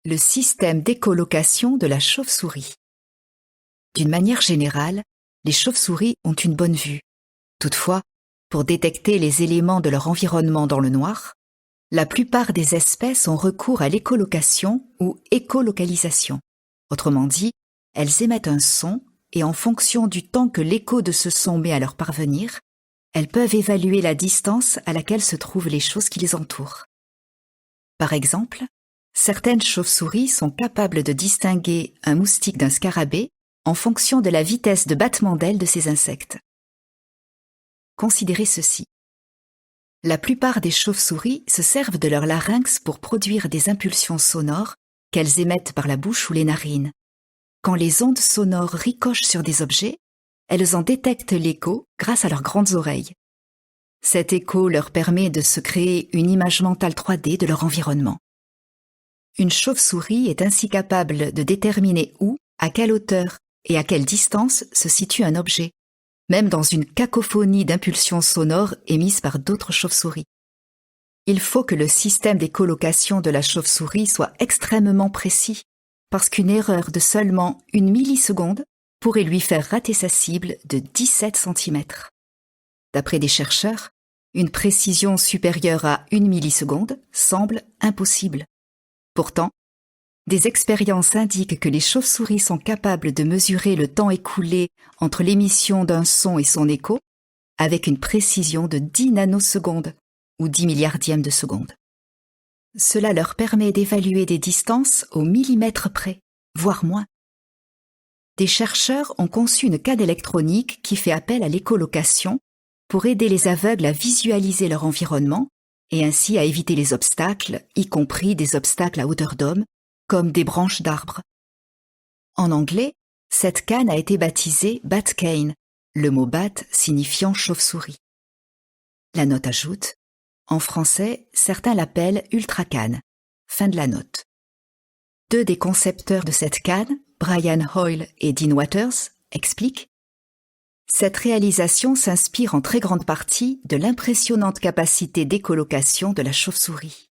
Le système d'écholocation de la chauve-souris. D'une manière générale, les chauves-souris ont une bonne vue. Toutefois, pour détecter les éléments de leur environnement dans le noir, la plupart des espèces ont recours à l'écholocation ou écholocalisation. Autrement dit, elles émettent un son et en fonction du temps que l'écho de ce son met à leur parvenir, elles peuvent évaluer la distance à laquelle se trouvent les choses qui les entourent. Par exemple, certaines chauves-souris sont capables de distinguer un moustique d'un scarabée en fonction de la vitesse de battement d'ailes de ces insectes. Considérez ceci. La plupart des chauves-souris se servent de leur larynx pour produire des impulsions sonores qu'elles émettent par la bouche ou les narines. Quand les ondes sonores ricochent sur des objets, elles en détectent l'écho grâce à leurs grandes oreilles. Cet écho leur permet de se créer une image mentale 3D de leur environnement. Une chauve-souris est ainsi capable de déterminer où, à quelle hauteur et à quelle distance se situe un objet, même dans une cacophonie d'impulsions sonores émises par d'autres chauves-souris. Il faut que le système d'écholocation de la chauve-souris soit extrêmement précis, parce qu'une erreur de seulement 1 milliseconde pourrait lui faire rater sa cible de 17 cm. D'après des chercheurs, une précision supérieure à 1 milliseconde semble impossible. Pourtant, des expériences indiquent que les chauves-souris sont capables de mesurer le temps écoulé entre l'émission d'un son et son écho avec une précision de 10 nanosecondes ou 10 milliardièmes de seconde. Cela leur permet d'évaluer des distances au millimètre près, voire moins. Des chercheurs ont conçu une canne électronique qui fait appel à l'écholocation pour aider les aveugles à visualiser leur environnement et ainsi à éviter les obstacles, y compris des obstacles à hauteur d'homme, comme des branches d'arbres. En anglais, cette canne a été baptisée bat cane, le mot bat signifiant chauve-souris. La note ajoute, en français, certains l'appellent ultra-canne. Fin de la note. 2 des concepteurs de cette canne, Brian Hoyle et Dean Waters, expliquent: cette réalisation s'inspire en très grande partie de l'impressionnante capacité d'écholocation de la chauve-souris.